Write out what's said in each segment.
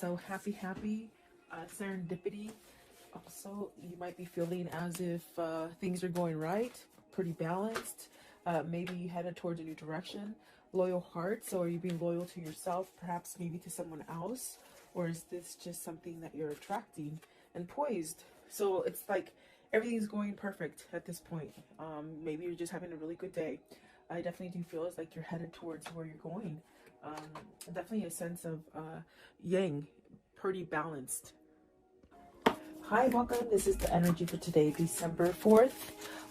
So happy serendipity. Also, you might be feeling as if things are going right, pretty balanced. Maybe headed towards a new direction. Loyal heart. So, are you being loyal to yourself, perhaps maybe to someone else? Or is this just something that you're attracting? And poised. So, it's like everything's going perfect at this point. Maybe you're just having a really good day. I definitely do feel as like you're headed towards where you're going. Um, Definitely a sense of yang, pretty balanced. Hi, welcome. This is the energy for today, December 4th.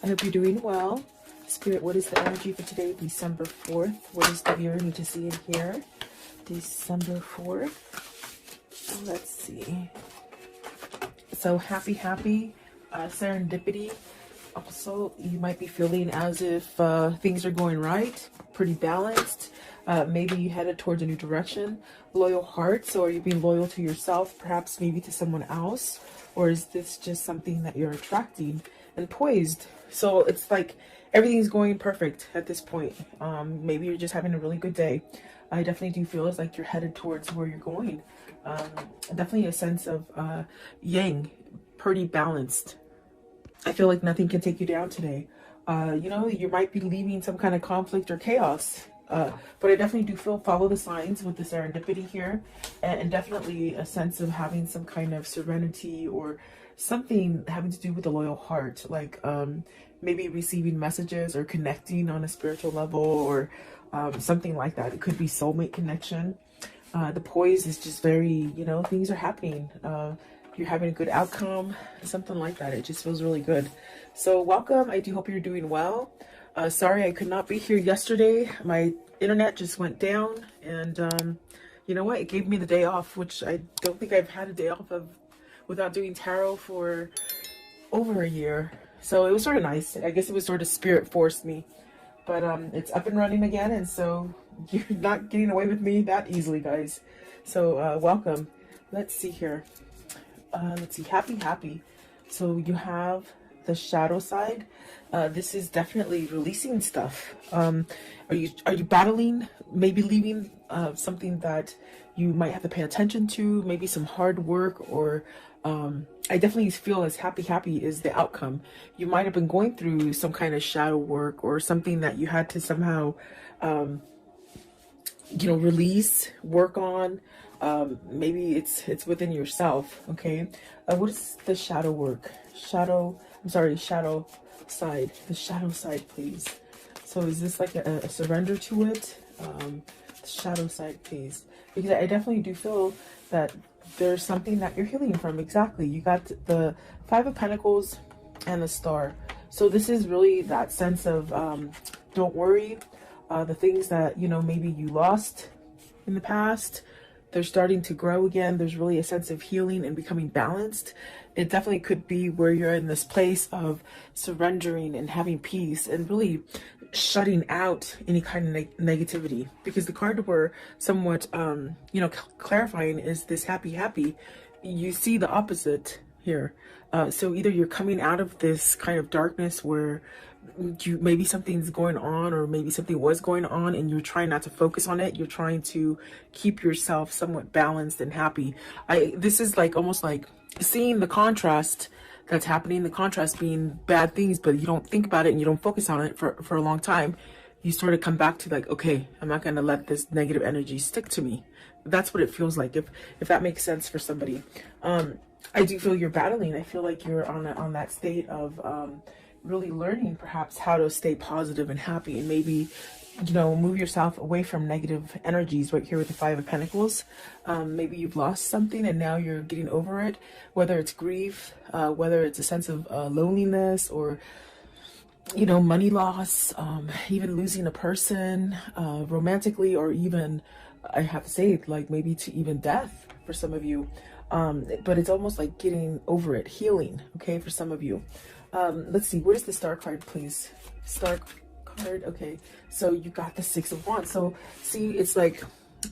I hope you're doing well. Spirit, what is the energy for today, December 4th? What does the viewer need to see and hear? December 4th. Let's see. So happy serendipity. Also, you might be feeling as if things are going right, pretty balanced. Maybe you headed towards a new direction. Loyal heart. So are you being loyal to yourself, perhaps maybe to someone else? Or is this just something that you're attracting? And poised. So it's like everything's going perfect at this point. Maybe you're just having a really good day. I definitely do feel as like you're headed towards where you're going. Definitely a sense of yang, pretty balanced. I feel like nothing can take you down today. You might be leaving some kind of conflict or chaos. But I definitely do feel follow the signs with the serendipity here, and definitely a sense of having some kind of serenity or something having to do with the loyal heart, like maybe receiving messages or connecting on a spiritual level or something like that. It could be soulmate connection. The poise is just very, things are happening. You're having a good outcome, something like that. It just feels really good. So welcome. I do hope you're doing well. Sorry I could not be here yesterday. My internet just went down, and you know what? It gave me the day off, which I don't think I've had a day off of without doing tarot for over a year. So it was sort of nice. I guess it was sort of spirit forced me. But it's up and running again, and so you're not getting away with me that easily, guys. So welcome. Let's see here. Let's see. Happy. So you have the shadow side. This is definitely releasing stuff. Are you battling, maybe leaving something that you might have to pay attention to, maybe some hard work, or I definitely feel as happy is the outcome. You might have been going through some kind of shadow work or something that you had to somehow release, work on. Maybe it's within yourself. Okay. What is the shadow work? Shadow side. The shadow side, please. So is this like a surrender to it? The shadow side, please. Because I definitely do feel that there's something that you're healing from. Exactly. You got the Five of Pentacles and the Star. So this is really that sense of don't worry. The things that, maybe you lost in the past, they're starting to grow again. There's really a sense of healing and becoming balanced. It definitely could be where you're in this place of surrendering and having peace and really shutting out any kind of negativity. Because the card we're somewhat, clarifying is this happy. You see the opposite here. So either you're coming out of this kind of darkness where maybe something's going on, or maybe something was going on and you're trying not to focus on it. You're trying to keep yourself somewhat balanced and happy. This is like almost like seeing the contrast that's happening, the contrast being bad things, but you don't think about it and you don't focus on it for a long time. You sort of come back to like, okay, I'm not going to let this negative energy stick to me. That's what it feels like, if that makes sense for somebody. I do feel you're battling. I feel like you're on that state of really learning perhaps how to stay positive and happy, and maybe move yourself away from negative energies. Right here with the Five of Pentacles, maybe you've lost something and now you're getting over it, whether it's grief, whether it's a sense of loneliness, or money loss, even losing a person romantically, or even, I have to say, like maybe to even death for some of you. But it's almost like getting over it, healing, okay, for some of you. Let's see, what is the Star card, please? Star card, okay. So you got the Six of Wands. So see, it's like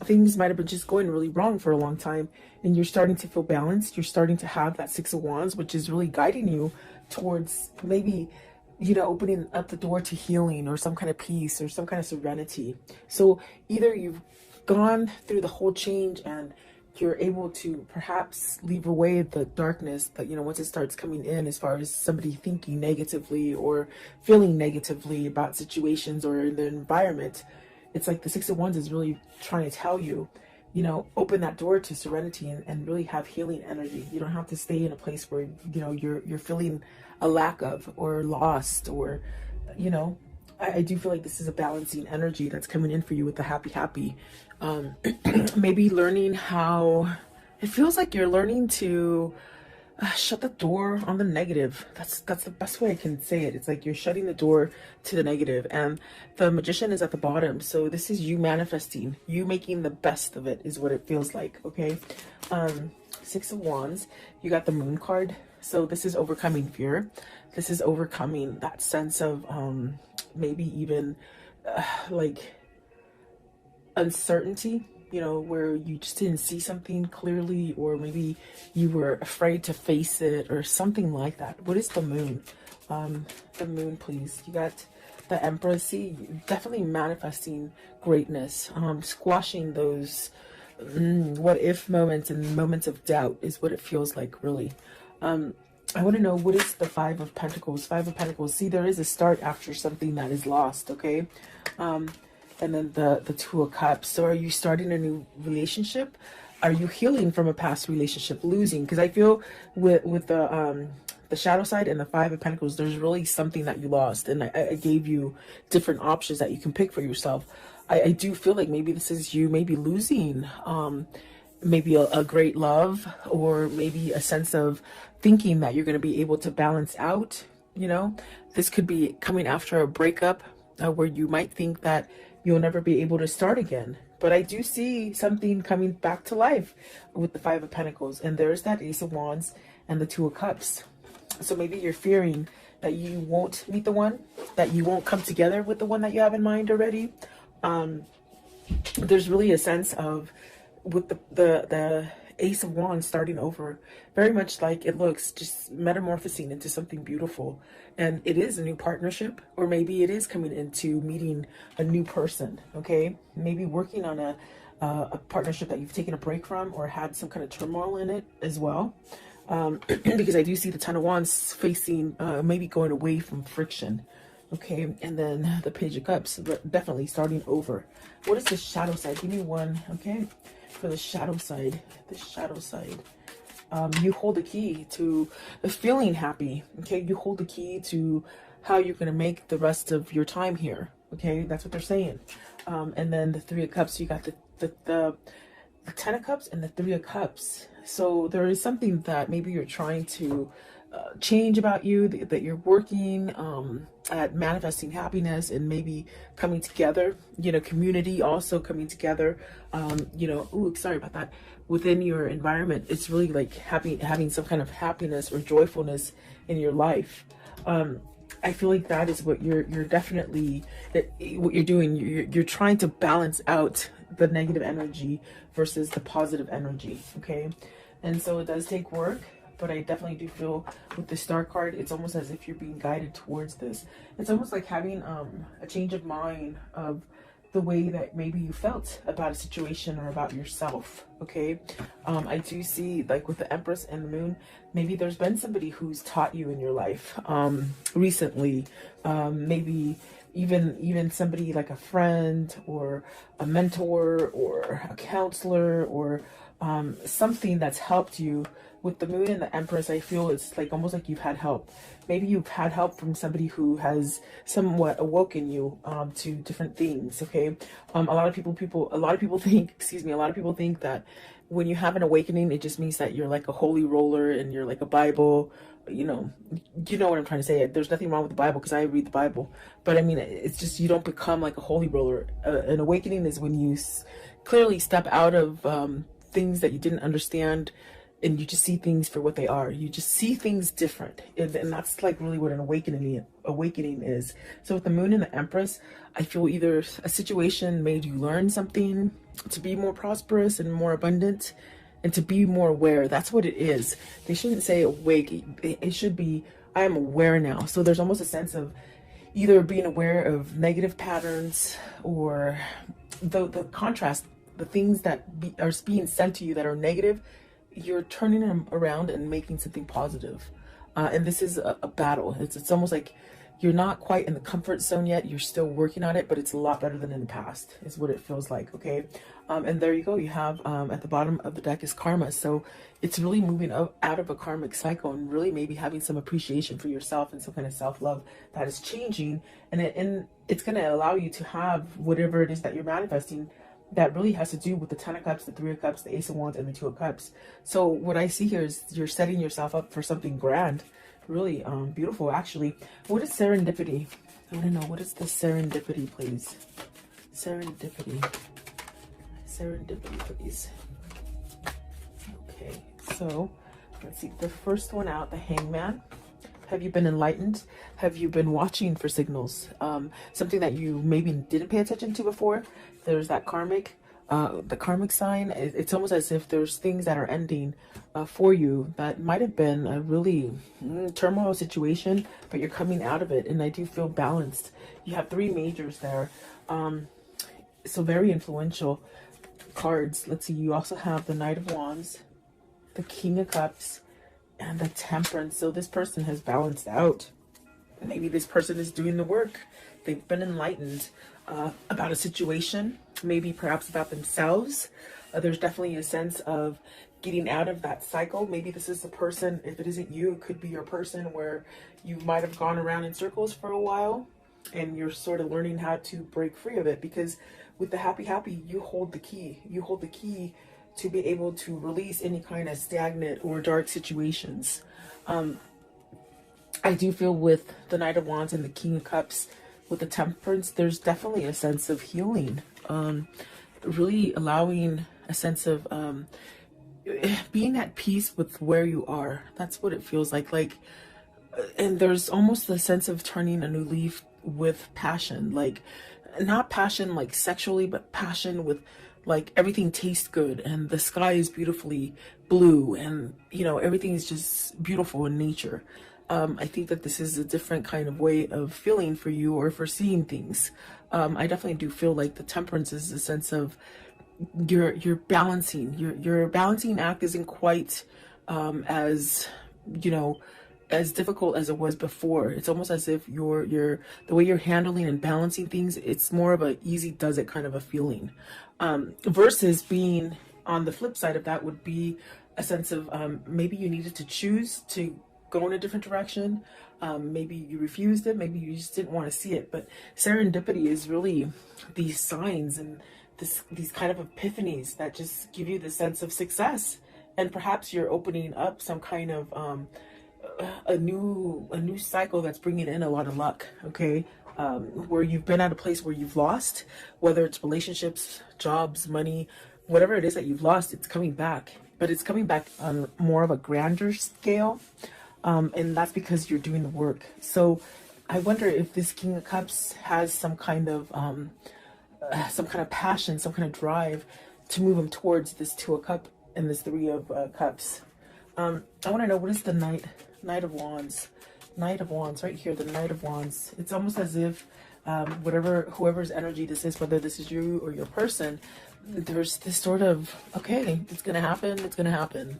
things might have been just going really wrong for a long time, and you're starting to feel balanced. You're starting to have that Six of Wands, which is really guiding you towards maybe, opening up the door to healing or some kind of peace or some kind of serenity. So either you've gone through the whole change and you're able to perhaps leave away the darkness, but once it starts coming in, as far as somebody thinking negatively or feeling negatively about situations or the environment, it's like the Six of Wands is really trying to tell you, open that door to serenity and really have healing energy. You don't have to stay in a place where, you're feeling a lack of or lost or, I do feel like this is a balancing energy that's coming in for you with the happy. Maybe learning how, it feels like you're learning to shut the door on the negative. That's the best way I can say it. It's like you're shutting the door to the negative, and the Magician is at the bottom. So this is you manifesting, you making the best of it is what it feels like. Okay. Six of Wands, you got the Moon card. So this is overcoming fear. This is overcoming that sense of maybe even like uncertainty, where you just didn't see something clearly, or maybe you were afraid to face it or something like that. What is the Moon? The Moon, please. You got the Empress. See, definitely manifesting greatness, squashing those what if moments and moments of doubt is what it feels like, really. I want to know, what is the Five of Pentacles? Five of Pentacles. See, there is a start after something that is lost, okay? And then the Two of Cups. So are you starting a new relationship? Are you healing from a past relationship, losing? Because I feel with the shadow side and the Five of Pentacles, there's really something that you lost. And I gave you different options that you can pick for yourself. I do feel like maybe this is you maybe losing maybe a great love, or maybe a sense of thinking that you're going to be able to balance out. This could be coming after a breakup where you might think that you'll never be able to start again. But I do see something coming back to life with the Five of Pentacles, and there's that Ace of Wands and the Two of Cups. So maybe you're fearing that you won't meet the one, that you won't come together with the one that you have in mind already. There's really a sense of, with the Ace of Wands starting over, very much like it looks, just metamorphosing into something beautiful. And it is a new partnership, or maybe it is coming into meeting a new person, okay? Maybe working on a partnership that you've taken a break from, or had some kind of turmoil in it as well. Because I do see the Ten of Wands facing, maybe going away from friction. Okay, and then the Page of Cups, definitely starting over. What is the shadow side? Give me one, okay? For the shadow side, you hold the key to feeling happy, okay? You hold the key to how you're going to make the rest of your time here, okay? That's what they're saying. And then the Three of Cups, you got the Ten of Cups and the Three of Cups. So there is something that maybe you're trying to change about you, that you're working at manifesting happiness and maybe coming together, community also coming together, ooh, sorry about that, within your environment. It's really like having some kind of happiness or joyfulness in your life. I feel like that is what you're definitely, what you're doing. You're trying to balance out the negative energy versus the positive energy, okay? And so it does take work. But I definitely do feel with the Star card, it's almost as if you're being guided towards this. It's almost like having a change of mind of the way that maybe you felt about a situation or about yourself, okay? I do see, like with the Empress and the Moon, maybe there's been somebody who's taught you in your life recently. Maybe even somebody like a friend or a mentor or a counselor, or something that's helped you. With the Moon and the Empress, I feel it's like almost like you've had help. Maybe you've had help from somebody who has somewhat awoken you to different things. Okay, a lot of people think, a lot of people think that when you have an awakening, it just means that you're like a holy roller and you're like a Bible. You know what I'm trying to say. There's nothing wrong with the Bible, because I read the Bible, but I mean, it's just you don't become like a holy roller. An awakening is when you clearly step out of things that you didn't understand, and you just see things for what they are. You just see things different, and that's like really what an awakening is. So with the Moon and the Empress, I feel either a situation made you learn something to be more prosperous and more abundant, and to be more aware. That's what it is. They shouldn't say awake. It should be, I am aware now. So there's almost a sense of either being aware of negative patterns, or the contrast the things that are being sent to you that are negative, you're turning them around and making something positive. And this is a battle. It's almost like you're not quite in the comfort zone yet. You're still working on it, but it's a lot better than in the past, is what it feels like. Okay. And there you go. You have at the bottom of the deck is karma. So it's really moving out of a karmic cycle and really maybe having some appreciation for yourself and some kind of self-love that is changing. And it's going to allow you to have whatever it is that you're manifesting that really has to do with the 10 of Cups, the 3 of Cups, the Ace of Wands, and the 2 of Cups. So what I see here is you're setting yourself up for something grand. Really beautiful, actually. What is serendipity? I want to know, what is the serendipity, please? Serendipity. Serendipity, please. Okay, so let's see. The first one out, the Hangman. Have you been enlightened? Have you been watching for signals? Something that you maybe didn't pay attention to before? There's that the karmic sign. It's almost as if there's things that are ending for you that might have been a really turmoil situation, but you're coming out of it. And I do feel balanced. You have 3 majors there. So very influential cards. Let's see. You also have the Knight of Wands, the King of Cups, and the Temperance. So this person has balanced out. Maybe this person is doing the work. They've been enlightened about a situation, maybe perhaps about themselves. There's definitely a sense of getting out of that cycle. Maybe this is the person, if it isn't you, it could be your person where you might have gone around in circles for a while and you're sort of learning how to break free of it, because with the happy, you hold the key. You hold the key to be able to release any kind of stagnant or dark situations. I do feel with the Knight of Wands and the King of Cups, with the Temperance, there's definitely a sense of healing. Really allowing a sense of being at peace with where you are. That's what it feels like. And there's almost a sense of turning a new leaf with passion. Like, not passion like sexually, but passion with like everything tastes good and the sky is beautifully blue and, you know, everything is just beautiful in nature. I think that this is a different kind of way of feeling for you or for seeing things. I definitely do feel like the Temperance is a sense of you're balancing. Your balancing act isn't quite as, you know, as difficult as it was before. It's almost as if the way you're handling and balancing things, it's more of a easy does it kind of a feeling. Versus being on the flip side of that would be a sense of maybe you needed to choose to go in a different direction. Maybe you refused it, maybe you just didn't want to see it. But serendipity is really these signs and these kind of epiphanies that just give you the sense of success. And perhaps you're opening up some kind of a new cycle that's bringing in a lot of luck. Okay, where you've been at a place where you've lost, whether it's relationships, jobs, money, whatever it is that you've lost, it's coming back. But it's coming back on more of a grander scale. And that's because you're doing the work. So I wonder if this King of Cups has some kind of passion, some kind of drive to move him towards this 2 of Cups and this 3 of Cups. I want to know, what is the Knight of Wands? Knight of Wands, right here, the Knight of Wands. It's almost as if whoever's energy this is, whether this is you or your person, there's this sort of, okay, it's gonna happen, it's gonna happen.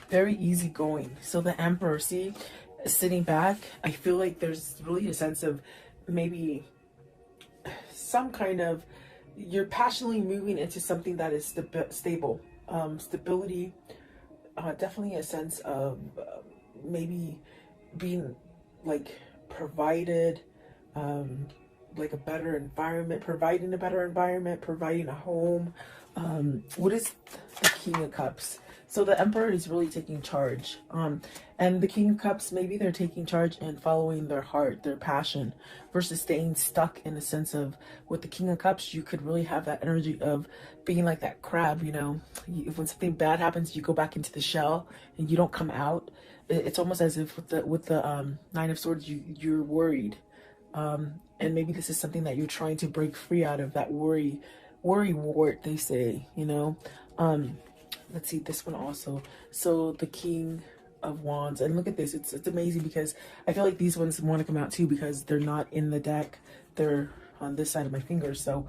Very easygoing. So the Emperor, see, sitting back, I feel like there's really a sense of maybe some kind of, you're passionately moving into something that is stable. Stability, definitely a sense of maybe being like provided, like a better environment, providing a better environment, providing a home. What is the King of Cups? So the Emperor is really taking charge. And the King of Cups, maybe they're taking charge and following their heart, their passion, versus staying stuck in the sense of, with the King of Cups, you could really have that energy of being like that crab, you know, when something bad happens, you go back into the shell and you don't come out. It's almost as if with the Nine of Swords, you're worried. And maybe this is something that you're trying to break free out of, that worry wart, they say, you know. Let's see this one also. So the King of Wands, and look at this, it's amazing because I feel like these ones want to come out too because they're not in the deck, they're on this side of my finger. So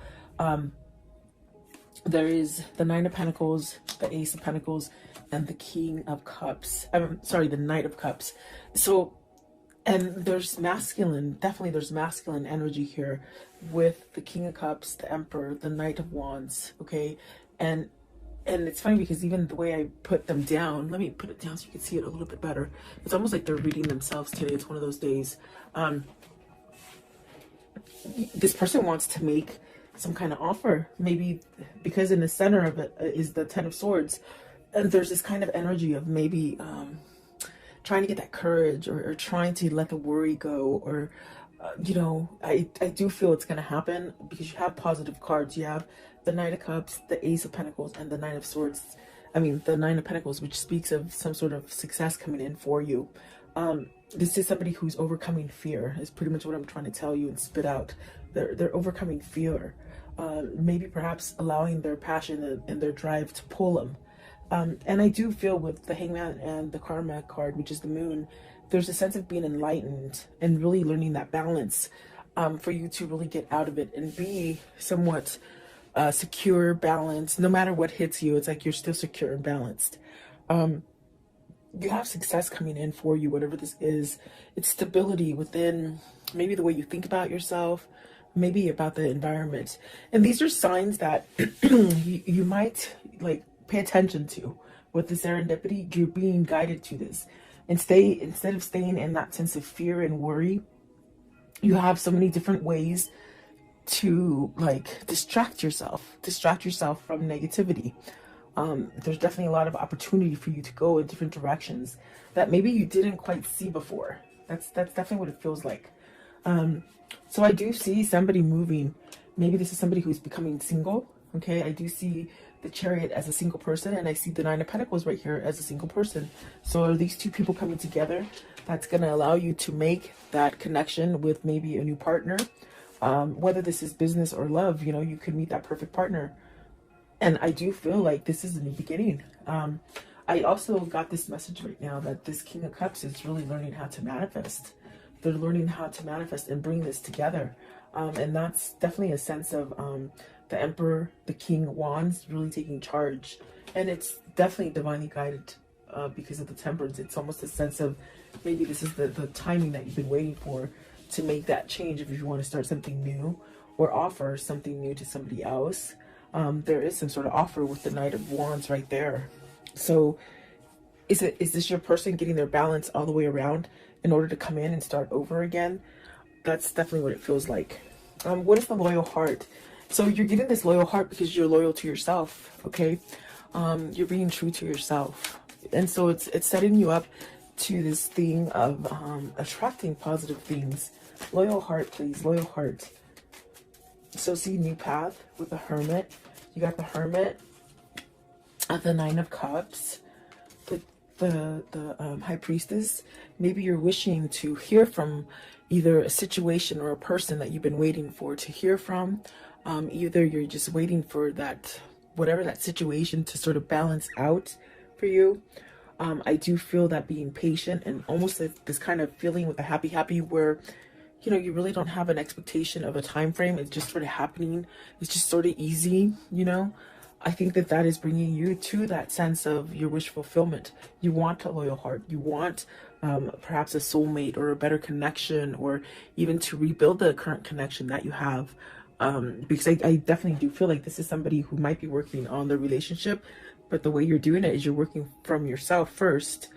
there is the Nine of Pentacles, the Ace of Pentacles, and the King of Cups. I'm sorry, the Knight of Cups. So, and there's masculine, definitely there's masculine energy here with the King of Cups, the Emperor, the Knight of Wands, okay? And it's funny because even the way I put them down, let me put it down so you can see it a little bit better. It's almost like they're reading themselves today. It's one of those days. This person wants to make some kind of offer, maybe because in the center of it is the Ten of Swords, and there's this kind of energy of maybe trying to get that courage, or trying to let the worry go, or you know, I do feel it's going to happen because you have positive cards. You have the Knight of Cups, the Ace of Pentacles, and the Nine of Swords. I mean, the Nine of Pentacles, which speaks of some sort of success coming in for you. This is somebody who's overcoming fear, is pretty much what I'm trying to tell you and spit out. They're overcoming fear. Maybe perhaps allowing their passion and their drive to pull them. And I do feel with the Hangman and the Karma card, which is the Moon, there's a sense of being enlightened and really learning that balance, for you to really get out of it and be somewhat secure, balanced. No matter what hits you, it's like you're still secure and balanced. You have success coming in for you, whatever this is. It's stability within maybe the way you think about yourself, maybe about the environment. And these are signs that you might like pay attention to with the serendipity. You're being guided to this. And instead of staying in that sense of fear and worry, you have so many different ways to like distract yourself from negativity. There's definitely a lot of opportunity for you to go in different directions that maybe you didn't quite see before. That's definitely what it feels like. So I do see somebody moving. Maybe this is somebody who's becoming single. Okay, I do see the Chariot as a single person, and I see the Nine of Pentacles right here as a single person. So are these two people coming together? That's going to allow you to make that connection with maybe a new partner. Whether this is business or love, you know, you could meet that perfect partner. And I do feel like this is a new beginning. I also got this message right now that this King of Cups is really learning how to manifest. They're learning how to manifest and bring this together. And that's definitely a sense of the Emperor, the King of Wands, really taking charge. And it's definitely divinely guided because of the Temperance. It's almost a sense of maybe this is the timing that you've been waiting for to make that change if you want to start something new or offer something new to somebody else. There is some sort of offer with the Knight of Wands right there. So is this your person getting their balance all the way around in order to come in and start over again? That's definitely what it feels like. What is the loyal heart? So you're getting this loyal heart because you're loyal to yourself, okay? You're being true to yourself. And so it's setting you up to this thing of attracting positive things. Loyal heart, please. Loyal heart. So see new path with the Hermit. You got the Hermit, the Nine of Cups, the High Priestess. Maybe you're wishing to hear from either a situation or a person that you've been waiting for to hear from. Either you're just waiting for that, whatever that situation to sort of balance out for you. I do feel that being patient and almost like this kind of feeling with the happy where, you know, you really don't have an expectation of a time frame. It's just sort of happening. It's just sort of easy, you know. I think that is bringing you to that sense of your wish fulfillment. You want a loyal heart. You want perhaps a soulmate or a better connection, or even to rebuild the current connection that you have. Because I definitely do feel like this is somebody who might be working on the relationship, but the way you're doing it is you're working from yourself first.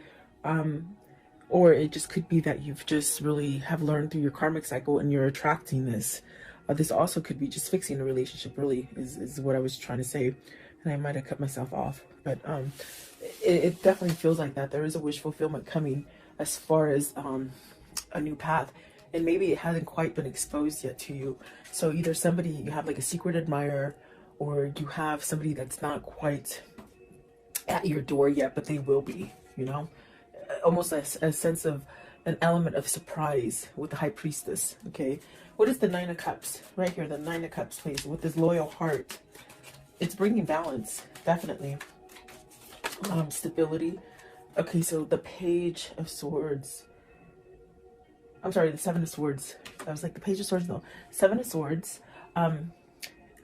Or it just could be that you've just really have learned through your karmic cycle and you're attracting this. This also could be just fixing a relationship, really, is what I was trying to say. And I might have cut myself off. But it definitely feels like that. There is a wish fulfillment coming as far as a new path. And maybe it hasn't quite been exposed yet to you. So either somebody, you have like a secret admirer, or you have somebody that's not quite at your door yet, but they will be, you know? Almost a sense of an element of surprise with the High Priestess, okay? What is the Nine of Cups? Right here, the Nine of Cups, please, with this loyal heart. It's bringing balance, definitely. Stability. Okay, so the Page of Swords. I'm sorry, the Seven of Swords. I was like, the Page of Swords, no. Seven of Swords.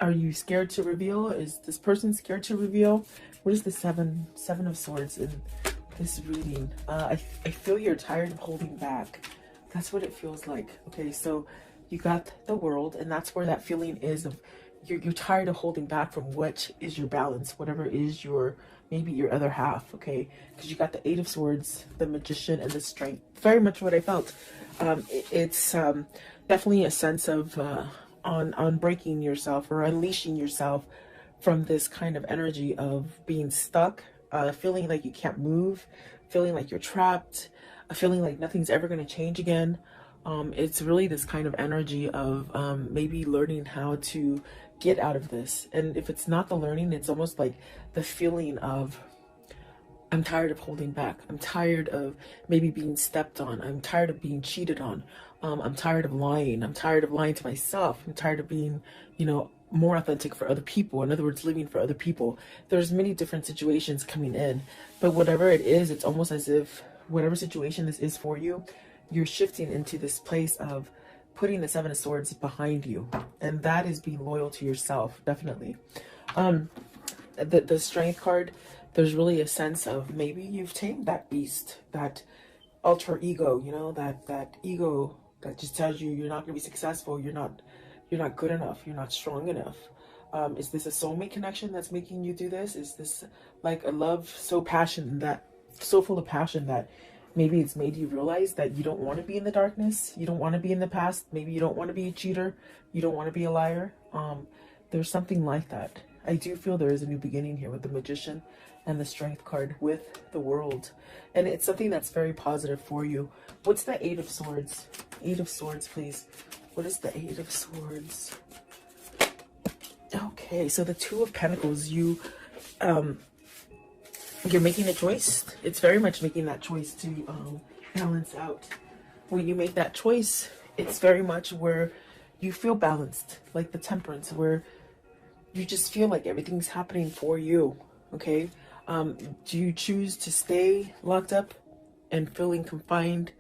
Are you scared to reveal? Is this person scared to reveal? What is the seven of swords in this reading? I feel you're tired of holding back. That's what it feels like. Okay, so you got the World, and that's where that feeling is of you're tired of holding back from what is your balance, whatever is your, maybe your other half. Okay, because you got the Eight of Swords, the Magician, and the Strength. Very much what I felt. It's definitely a sense of on breaking yourself or unleashing yourself from this kind of energy of being stuck, feeling like you can't move, feeling like you're trapped, feeling like nothing's ever going to change again. It's really this kind of energy of maybe learning how to get out of this. And if it's not the learning, it's almost like the feeling of, I'm tired of holding back. I'm tired of maybe being stepped on. I'm tired of being cheated on. I'm tired of lying. I'm tired of lying to myself. I'm tired of being, you know, more authentic for other people. In other words, living for other people. There's many different situations coming in, but whatever it is, it's almost as if whatever situation this is for you, you're shifting into this place of putting the Seven of Swords behind you. And that is being loyal to yourself, definitely. The Strength card, there's really a sense of maybe you've tamed that beast, that alter ego, you know, that ego that just tells you you're not going to be successful, you're not good enough, you're not strong enough. Is this a soulmate connection that's making you do this? Is this like a love so full of passion that maybe it's made you realize that you don't want to be in the darkness, you don't want to be in the past, maybe you don't want to be a cheater, you don't want to be a liar? There's something like that. I do feel there is a new beginning here with the Magician and the Strength card with the World. And it's something that's very positive for you. What's the Eight of Swords? Eight of Swords, please. What is the Eight of Swords? Okay, so the Two of Pentacles, you're making a choice. It's very much making that choice to balance out. When you make that choice, it's very much where you feel balanced, like the Temperance, where you just feel like everything's happening for you. Okay, do you choose to stay locked up and feeling confined,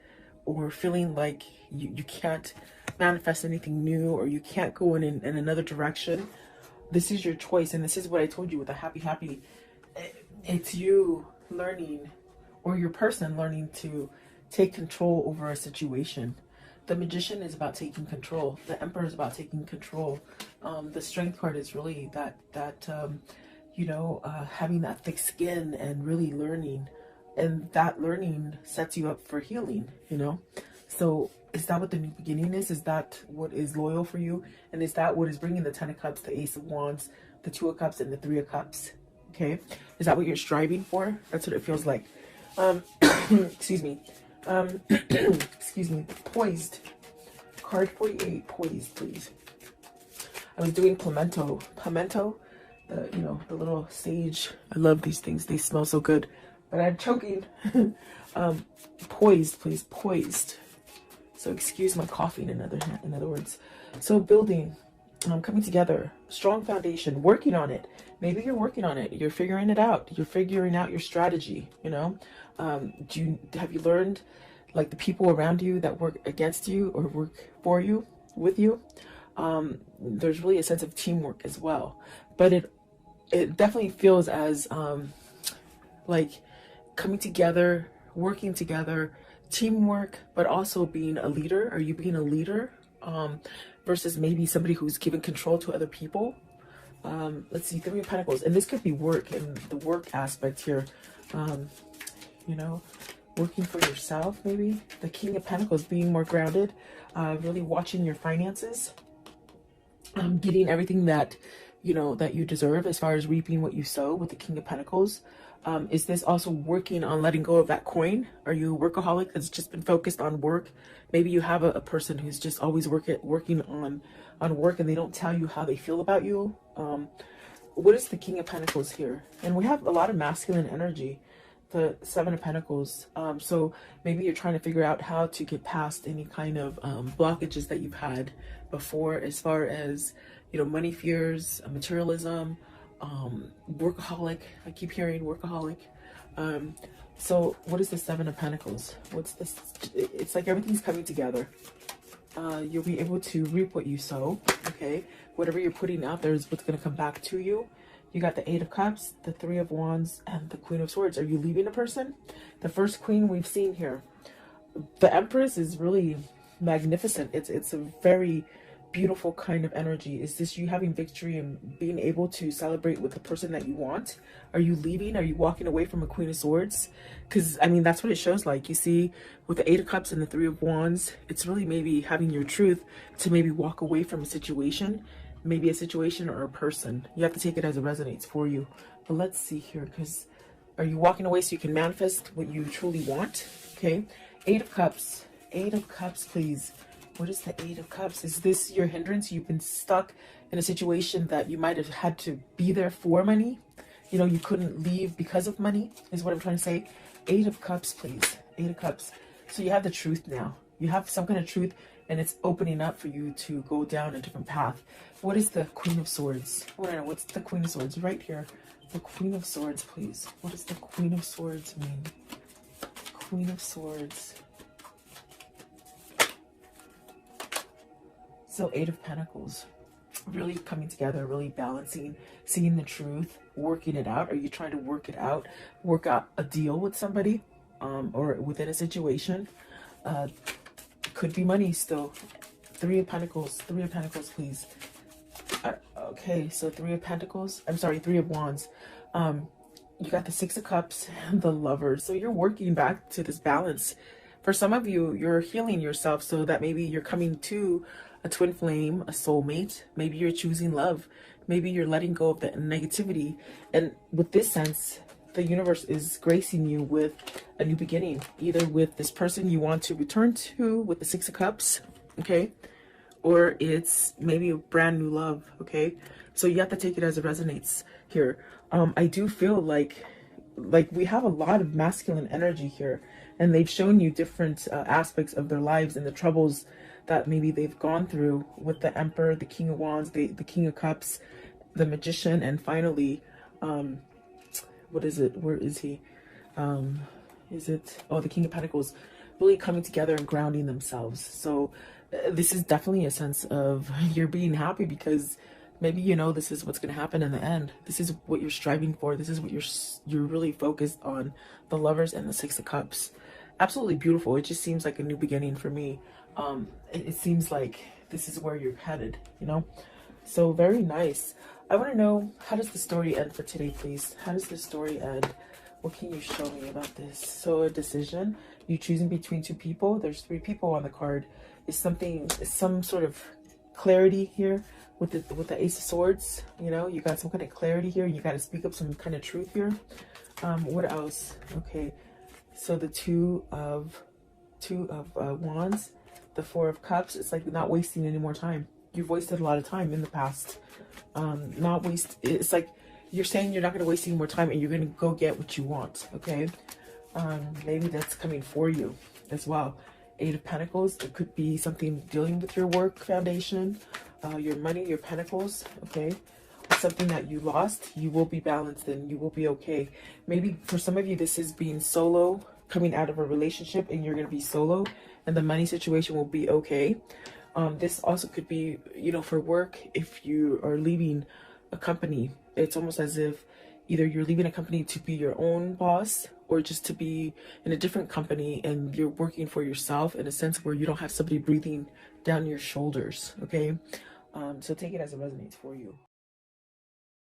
or feeling like you can't manifest anything new, or you can't go in another direction? This is your choice, and this is what I told you with the happy. It's you learning, or your person learning to take control over a situation. The Magician is about taking control. The Emperor is about taking control. The Strength card is really having that thick skin and really learning. And that learning sets you up for healing, you know? So is that what the new beginning is? Is that what is loyal for you? And is that what is bringing the Ten of Cups, the Ace of Wands, the Two of Cups, and the Three of Cups? Okay? Is that what you're striving for? That's what it feels like. Excuse me. Excuse me. Poised. Card 48. Poised, please. I was doing pimento. Pimento, the little sage. I love these things. They smell so good. But I'm choking. Poised, please. Poised. So excuse my coughing, in other words. So building, coming together, strong foundation, working on it. Maybe you're working on it. You're figuring it out. You're figuring out your strategy, you know. Have you learned, like, the people around you that work against you or work for you, with you? There's really a sense of teamwork as well. But it definitely feels as like coming together, working together, teamwork, but also being a leader. Are you being a leader versus maybe somebody who's given control to other people? Let's see, Three of Pentacles, and this could be work, and the work aspect here, working for yourself, maybe. The King of Pentacles, being more grounded, really watching your finances, getting everything that you deserve, as far as reaping what you sow with the King of Pentacles. Is this also working on letting go of that coin? Are you a workaholic that's just been focused on work? Maybe you have a person who's just always working on work, and they don't tell you how they feel about you. What is the King of Pentacles here? And we have a lot of masculine energy, the Seven of Pentacles. So maybe you're trying to figure out how to get past any kind of blockages that you've had before, as far as, money fears, materialism, workaholic. I keep hearing workaholic. So what is the Seven of Pentacles? What's this? It's like everything's coming together. You'll be able to reap what you sow. okay? Whatever you're putting out there is what's going to come back to you. You got the Eight of Cups, the Three of Wands, and the Queen of Swords. Are you leaving a person? The first queen we've seen here. The Empress is really magnificent. It's a very beautiful kind of energy. Is this you having victory and being able to celebrate with the person that you want? Are you leaving? Are you walking away from a Queen of Swords? Because I mean, that's what it shows like. You see with the Eight of Cups and the Three of Wands, it's really maybe having your truth to maybe walk away from a situation, maybe a situation or a person. You have to take it as it resonates for you. But let's see here, because are you walking away so you can manifest what you truly want? Okay, Eight of Cups. Eight of Cups, please. What is the Eight of Cups? Is this your hindrance? You've been stuck in a situation that you might have had to be there for money. You know, you couldn't leave because of money, is what I'm trying to say. Eight of Cups, please. Eight of Cups. So you have the truth now. You have some kind of truth, and it's opening up for you to go down a different path. What is the Queen of Swords? What's the Queen of Swords? Right here. The Queen of Swords, please. What does the Queen of Swords mean? Queen of Swords. So Eight of Pentacles, really coming together, really balancing, seeing the truth, working it out. Are you trying to work it out, work out a deal with somebody, or within a situation? Could be money still. Three of Pentacles, please. Okay, so Three of Pentacles, I'm sorry, Three of Wands. You got the Six of Cups and the Lovers. So you're working back to this balance. For some of you, you're healing yourself so that maybe you're coming to a twin flame, a soulmate. Maybe you're choosing love. Maybe you're letting go of the negativity. And with this sense, the universe is gracing you with a new beginning, either with this person you want to return to with the Six of Cups, okay? Or it's maybe a brand new love, okay? So you have to take it as it resonates here. I do feel like we have a lot of masculine energy here, and they've shown you different aspects of their lives and the troubles that maybe they've gone through with the Emperor, the King of Wands, the King of Cups, the Magician, and finally, what is it? Where is he? Is it? Oh, the King of Pentacles, really coming together and grounding themselves. So this is definitely a sense of you're being happy because maybe you know this is what's going to happen in the end. This is what you're striving for. This is what you're really focused on. The Lovers and the Six of Cups. Absolutely beautiful. It just seems like a new beginning for me. It seems like this is where you're headed, you know? So very nice. I want to know, how does the story end for today, please? How does the story end? What can you show me about this? So a decision, you choosing between two people. There's three people on the card. Is some sort of clarity here with the Ace of Swords? You know, you got some kind of clarity here. You got to speak up some kind of truth here. What else? Okay, so the two of Wands, the Four of Cups. It's like not wasting any more time. You've wasted a lot of time in the past. It's like you're saying you're not going to waste any more time and you're going to go get what you want. Okay, maybe that's coming for you as well. Eight of Pentacles. It could be something dealing with your work foundation, your money, your pentacles. Okay, something that you lost. You will be balanced and you will be okay. Maybe for some of you, this is being solo, coming out of a relationship, and you're going to be solo, and the money situation will be okay. This also could be, you know, for work. If you are leaving a company, it's almost as if either you're leaving a company to be your own boss or just to be in a different company and you're working for yourself in a sense where you don't have somebody breathing down your shoulders. Okay, so take it as it resonates for you.